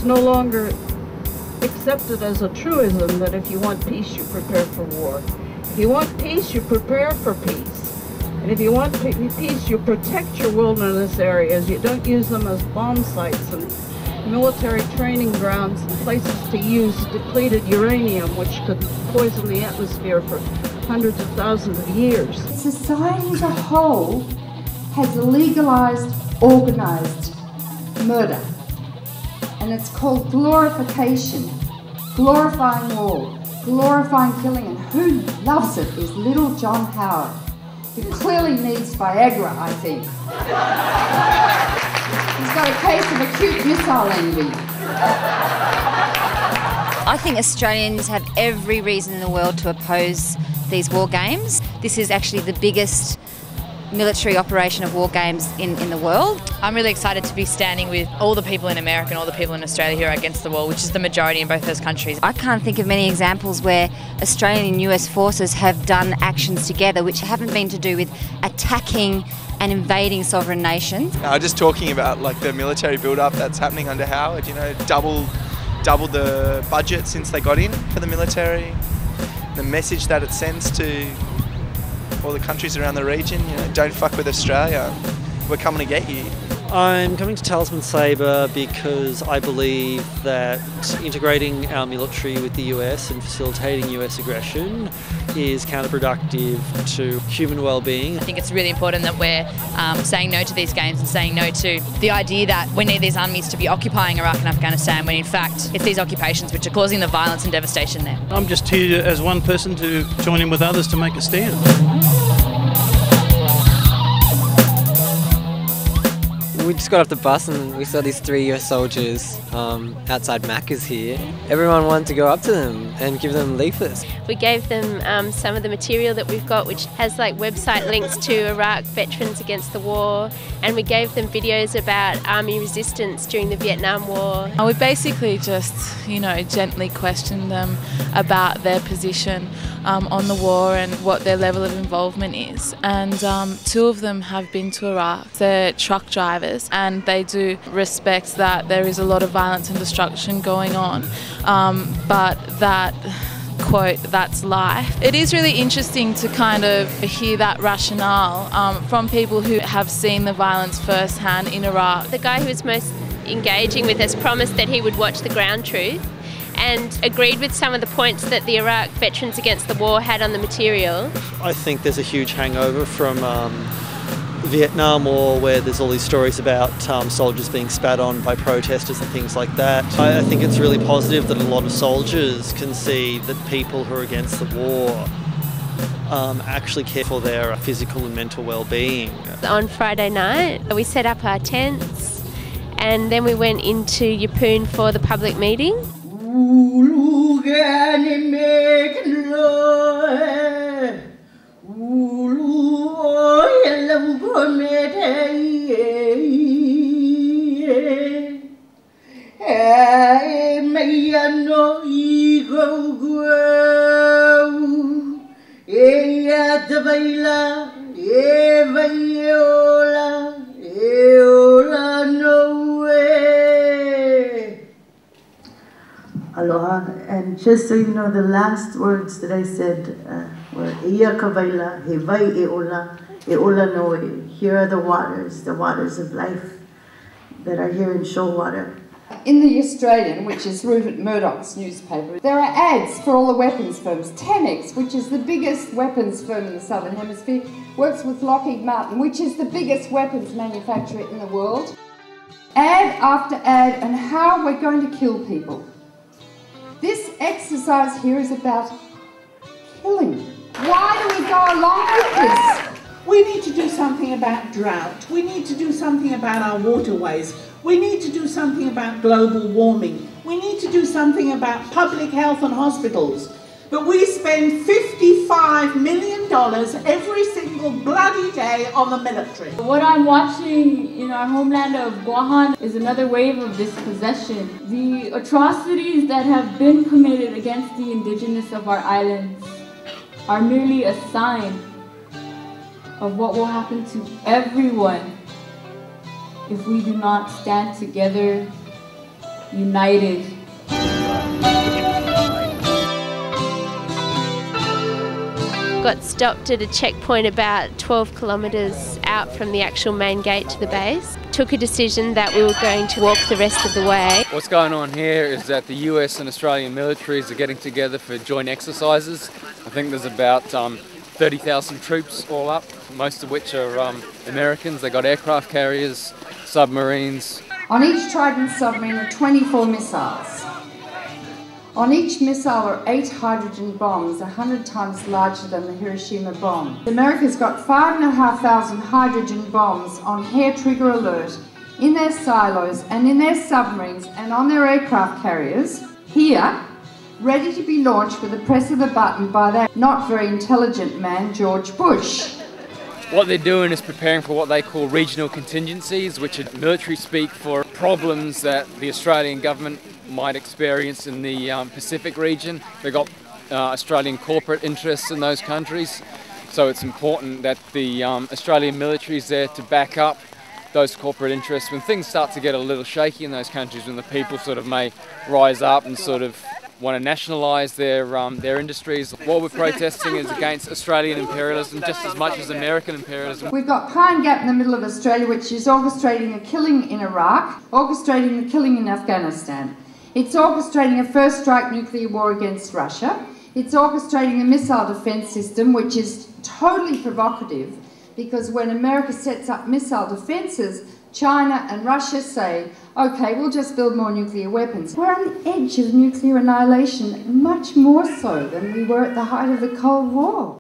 no longer accepted as a truism that if you want peace, you prepare for war. If you want peace, you prepare for peace. And if you want peace, you protect your wilderness areas. You don't use them as bomb sites and military training grounds and places to use depleted uranium, which could poison the atmosphere for hundreds of thousands of years. Society as a whole has legalized, organized murder. And it's called glorification, glorifying war, glorifying killing. And who loves it is little John Howard, who clearly needs Viagra, I think. He's got a case of acute missile envy. I think Australians have every reason in the world to oppose these war games. This is actually the biggest military operation of war games in the world. I'm really excited to be standing with all the people in America and all the people in Australia who are against the war, which is the majority in both those countries. I can't think of many examples where Australian and US forces have done actions together which haven't been to do with attacking and invading sovereign nations. Just talking about like the military build-up that's happening under Howard, you know, doubled the budget since they got in for the military. The message that it sends to all the countries around the region, you know, don't fuck with Australia, we're coming to get you. I'm coming to Talisman Sabre because I believe that integrating our military with the US and facilitating US aggression is counterproductive to human well-being. I think it's really important that we're saying no to these games and saying no to the idea that we need these armies to be occupying Iraq and Afghanistan when in fact it's these occupations which are causing the violence and devastation there. I'm just here as one person to join in with others to make a stand. We just got off the bus and we saw these 3 US soldiers outside Macca's here. Everyone wanted to go up to them and give them leaflets. We gave them some of the material that we've got, which has like website links to Iraq veterans against the war, and we gave them videos about army resistance during the Vietnam War. We basically just, you know, gently questioned them about their position on the war and what their level of involvement is. And 2 of them have been to Iraq. They're truck drivers and they do respect that there is a lot of violence and destruction going on, but that quote, that's life. It is really interesting to kind of hear that rationale from people who have seen the violence firsthand in Iraq. The guy who was most engaging with us promised that he would watch The Ground Truth and agreed with some of the points that the Iraq Veterans Against the War had on the material. I think there's a huge hangover from the Vietnam War, where there's all these stories about soldiers being spat on by protesters and things like that. I think it's really positive that a lot of soldiers can see that people who are against the war actually care for their physical and mental well-being. On Friday night, we set up our tents and then we went into Yeppoon for the public meeting. Aloha, and just so you know, the last words that I said were Ia Kavaila, Hevai Eola Noe. Here are the waters of life that are here in Shoalwater. In the Australian, which is Rupert Murdoch's newspaper, there are ads for all the weapons firms. Tenex, which is the biggest weapons firm in the Southern Hemisphere, works with Lockheed Martin, which is the biggest weapons manufacturer in the world. Ad after ad on how we're going to kill people. This exercise here is about killing. Why do we go along with this? We need to do something about drought. We need to do something about our waterways. We need to do something about global warming. We need to do something about public health and hospitals. But we spend $55 million every single bloody day on the military. What I'm watching in our homeland of Guahan is another wave of dispossession. The atrocities that have been committed against the indigenous of our islands are merely a sign of what will happen to everyone if we do not stand together united. Got stopped at a checkpoint about 12 kilometres out from the actual main gate to the base. Took a decision that we were going to walk the rest of the way. What's going on here is that the US and Australian militaries are getting together for joint exercises. I think there's about 30,000 troops all up, most of which are Americans. They got aircraft carriers, submarines. On each Trident submarine are 24 missiles. On each missile are 8 hydrogen bombs, 100 times larger than the Hiroshima bomb. America's got 5,500 hydrogen bombs on hair trigger alert in their silos and in their submarines and on their aircraft carriers, here, ready to be launched with the press of a button by that not very intelligent man, George Bush. What they're doing is preparing for what they call regional contingencies, which are military speak for problems that the Australian government might experience in the Pacific region. They've got Australian corporate interests in those countries, so it's important that the Australian military is there to back up those corporate interests when things start to get a little shaky in those countries, when the people sort of may rise up and sort of want to nationalise their industries. What we're protesting is against Australian imperialism just as much as American imperialism. We've got Pine Gap in the middle of Australia, which is orchestrating a killing in Iraq, orchestrating the killing in Afghanistan. It's orchestrating a first strike nuclear war against Russia. It's orchestrating a missile defence system, which is totally provocative, because when America sets up missile defences, China and Russia say, okay, we'll just build more nuclear weapons. We're on the edge of nuclear annihilation, much more so than we were at the height of the Cold War.